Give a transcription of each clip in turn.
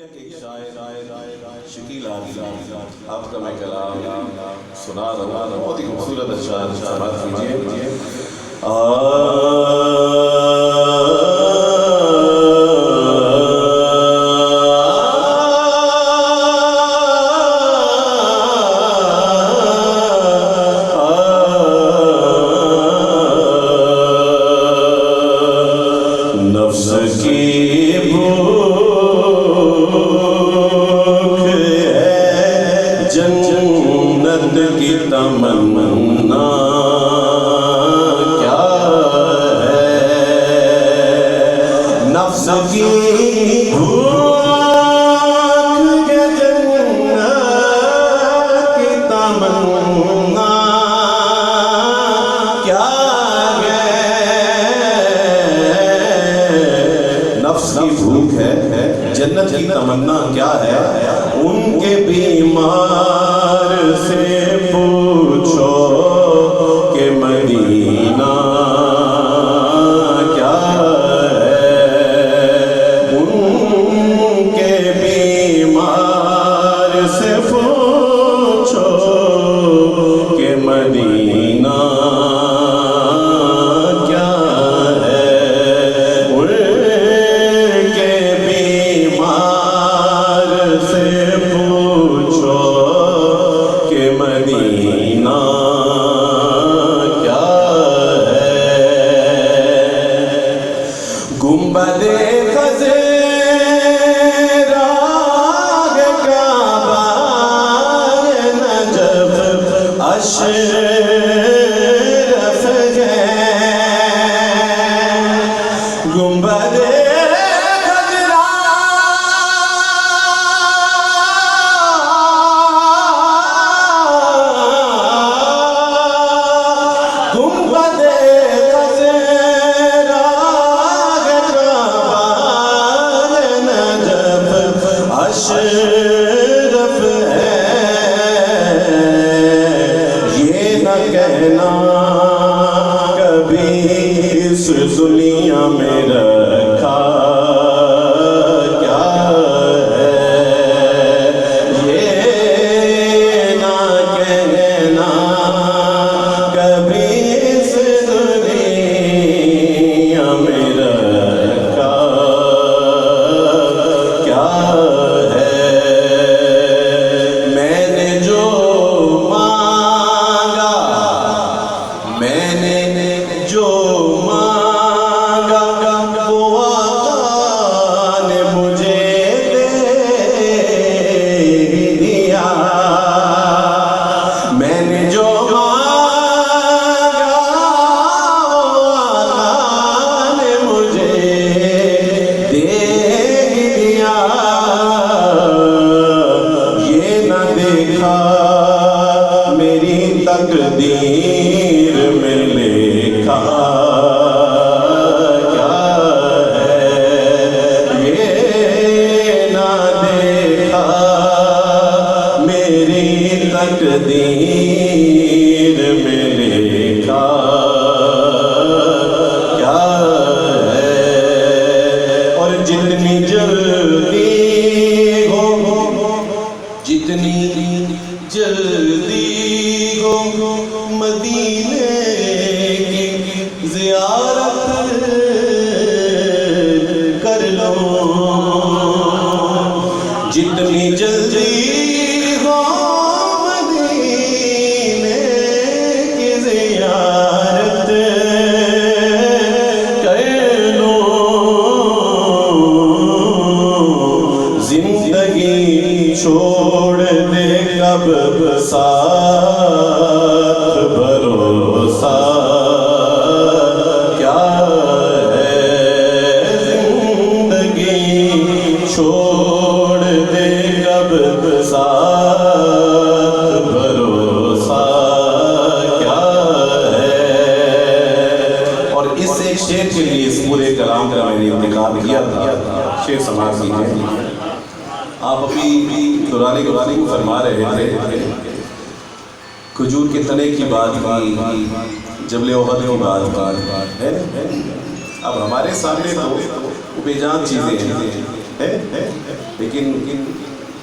India کے ایک شاعر شکیل عادل آپ کا میں کلام سنا رہا ہوں، بہت ہی خوبصورت اشعار سماعت کیجیے۔ نفس کی جنت کی تمنا کیا ہے، نفس کی بھوک ہے جنت کی تمنا کیا ہے، نفس کی بھوک ہے جنت کی تمنا کیا ہے، ان کے بیمار سے پوچھو کہ مدینہ کیا ہے، ان کے بیمار سے پوچھو کہ مدینہ کیا ہے، ان کے بیمار سے پوچھو کہ مدینہ کیا ہے۔ گنبد خضرا کعبہ نجف اشرف ہے، گنبد اشرف ہے، یہ نہ کہنا کبھی اس دنیا میں رکھا کیا ہے، یہ نہ کہنا کبھی اس دنیا میں رکھا کیا ہے، میں نے جو مانگا وہ آقا نے مجھے دے دیا، میں نے جو مانگا وہ آقا نے مجھے دے دیا، یہ نہ دیکھا میری تقدیر میں لکھا کیا ہے، یہ نہ دیکھا میری تقدیر میں لکھا کیا ہے، اور جتنی جلدی ہو مدینے کی زیارت کر لو، جتنی جلدی ہو مدینے کی زیارت کر لو، زندگی چھوڑ دے کب ساتھ بھروسہ کیا ہے، زندگی چھوڑ دے کب ساتھ بھروسہ کیا ہے، اور اس ایک شعر کے لیے اس پورے کلام کا میں نے انتخاب کیا تھا، شعر سماعت کیجیے۔ آپ اپنی دورانی کو فرما رہے تھے، کھجور کے تنے کی بات کی، جبل احد کی بات ہے، اب ہمارے سامنے تو بے جان چیزیں ہیں، لیکن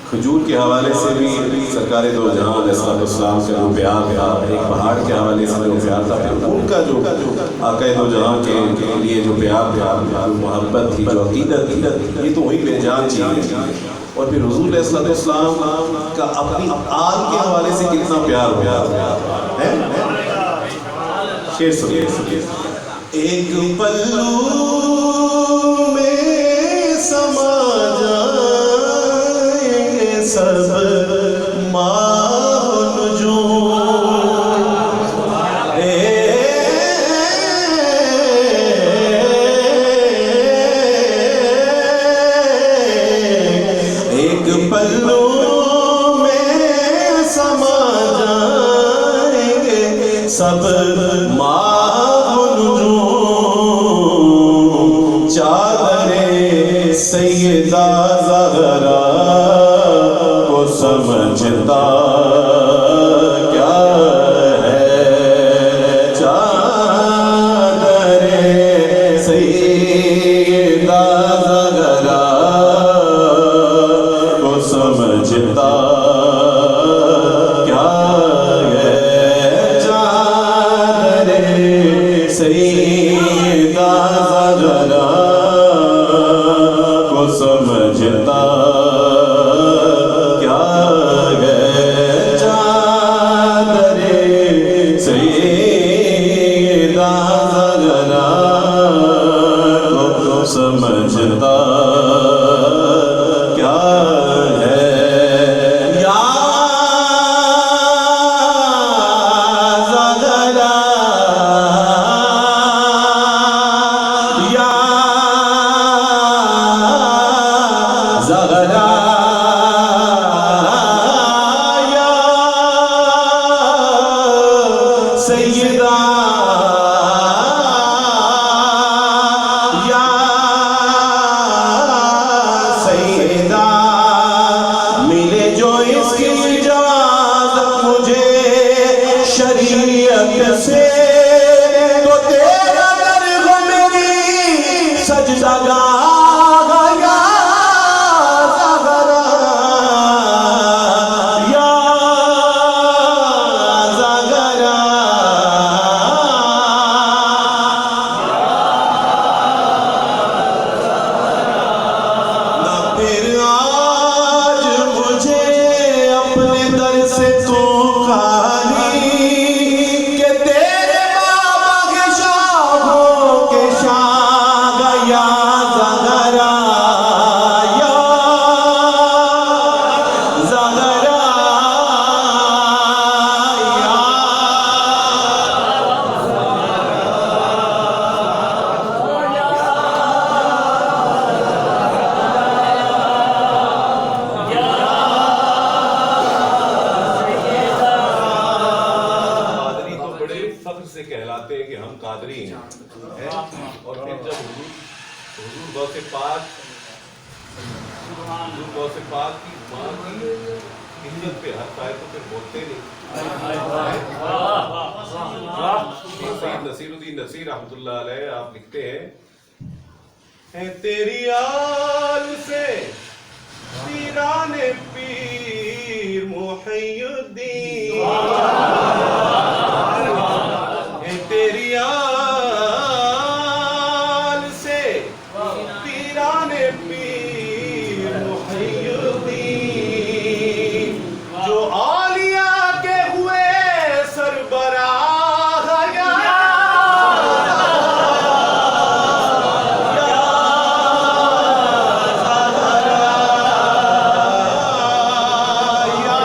کھجور کے حوالے سے بھی سرکار دو جہاں علیہ السلام کا جو پیار تھا، ایک پہاڑ کے حوالے سے جو پیار تھا، پھر ان کا جو آقا دو جہاں کے لیے جو پیار تھا، جو محبت تھی، جو عقیدت تھی، یہ تو وہی بے جان چیزیں تھی۔ اور پھر حضور علیہ السلام کا اپنی آل کے حوالے سے کتنا پیار ہوا ہے۔ شعر سنیے۔ ایک پلو میں سما جائیں گے سب ماہ و نجوم، ایک پلو میں سما جائیں گے سب ماہ و نجوم، چادر سیدہ زہرا کو سمجھتا کیا ہے، چادر سیدہ زہرا کو سمجھتا کیا ہے، چادر سیدہ زہرا کو سمجھتا کیا ہے، چادر سیدہ زہرا کو سمجھتا کیا ہے، یا زہرا یا زہرا یا سیدہ یا سیدہ، ملے جو اس کی اجازت مجھے شریعت سے، تو تیرا در ہو میری سجدہ گاہ یا زہرا یا زہرا۔ نہ پھر آج مجھے اپنے در سے تو خالی، کہ تیرے بابا کے شاہوں کے شاہ یا زہرا یا زہرا یا قادری تو بڑے فخر سے کہلاتے ہیں کہ ہم قادری ہیں، اور پھر جب حضور غوث پاک کی ماں کی ہجرت پہ حق آئے تو پھر بولتے نہیں۔ سید نصیر الدین نصیر رحمۃ اللہ علیہ آپ لکھتے ہیں، اے تیری آل سے پیران پیر محی الدین، اے تیری آل سے پیران پیر محی الدین، جو اولیاء کے ہوئے سربراہ یا زہرا یا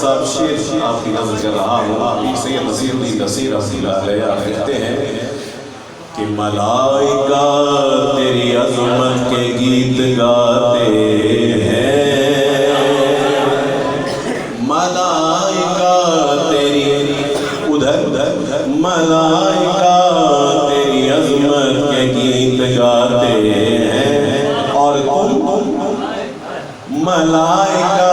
صاحب شیر آپ کی نظر کر رہا ہوں. سید نصیر الدین نصیر رحمۃ اللہ علیہ کہتے ہیں کہ ملائکہ تیری عظمت کے گیت گاتے ہیں، ملائکہ تیری ادھر ملائکہ تیری عظمت کے گیت گاتے ہیں، اور ملائکہ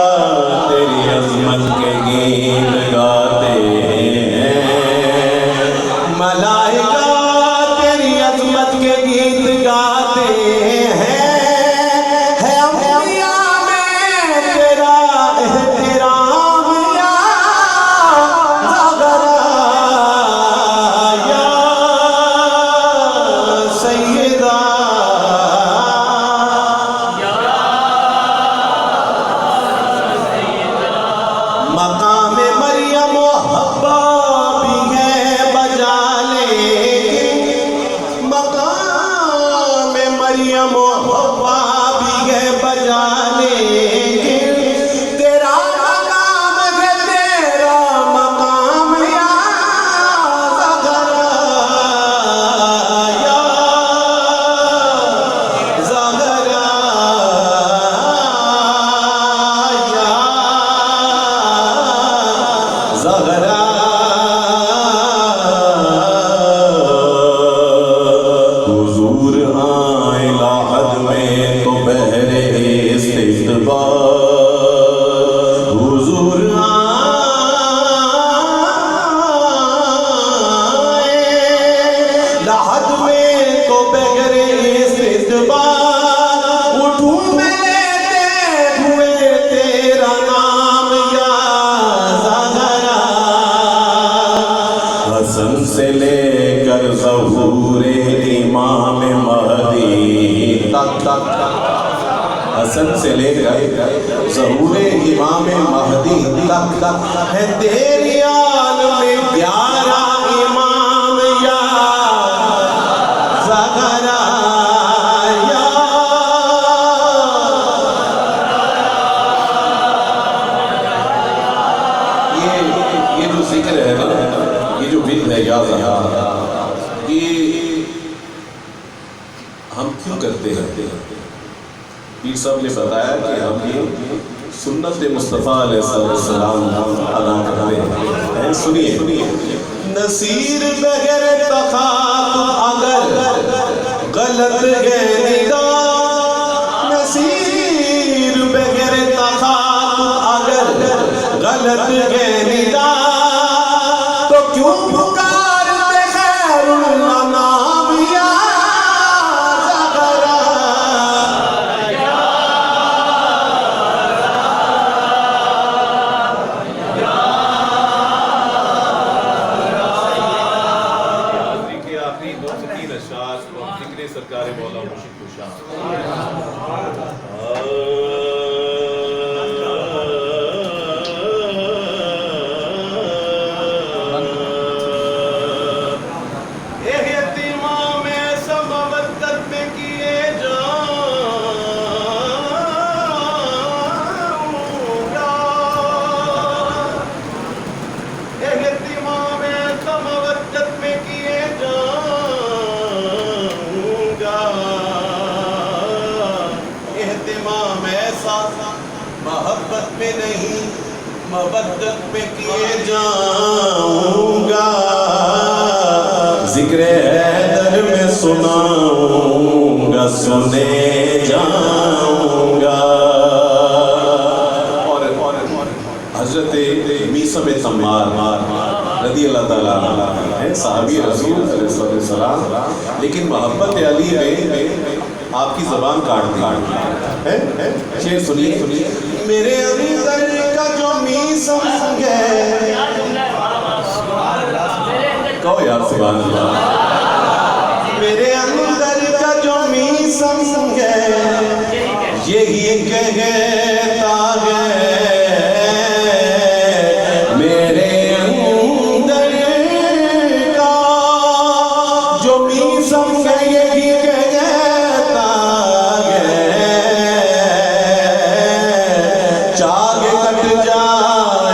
تیری عظمت کے گیت گاتے ہیں، ملائکہ تیری عظمت کے گیت گاتے ہیں، ہے انبیاء میں تیرا احترام یا زغرا یا سیدہ. مقام مریم و حبا بھی ہے بجا لیکن، مقام مریم و حبا بھی ہے بجا لیکن، تیرا مقام ہے تیرا مقام یا زغرا یا زغرا یا زغرا. حضور آئے لاحد میں تو بہرے استقبال، حضور آئے لاحد میں تو بہرے استقبال، اٹھوں میں لیتے ہوئے تیرا نام یا زغرا. حسن سے لے کر ظہور امام مہدی تک، حسن سے لے کر ظہور امام مہدی تک ہے تیری آل میں 11 امام یا زغرا یا یہ جو ذکر ہے نا، یہ جو بن ہے یا زغرا، یہ ہم کیوں کرتے ہیں؟ پیر صاحب نے بتایا کہ ہم یہ سنت مصطفیٰ علیہ السلام ادا کرتے ہیں. سنیے، نصیر بغیر تخاطب اگر غلط ہے نگاہ، نصیر بغیر تخاطب اگر غلط ہے نگاہ، تو کیوں پکارتے خیر الانام یا زغرا. کے آخری 2 سے 3 اشعار ذکر سرکار مولا مرشد کشا. محبت میں نہیں مودت میں کیے جاؤں گا، ذکر حیدر میں سناؤں گا، سنے جاؤں گا. اور حضرت میثم تمار رضی اللہ تعالیٰ عنہ ہیں، صحابی رسول علیہ السلام، لیکن محبت علی میں آپ کی زبان کاٹ ہے. شعر سنیے، میرے اندر کا جو میثم ہے، کہو یار سبحان اللہ، میرے اندر کا جو میثم ہے یہی کہتا ہے، میرے اندر کا جو میثم ہے یہی کہتا ہے، چاک کٹ جائے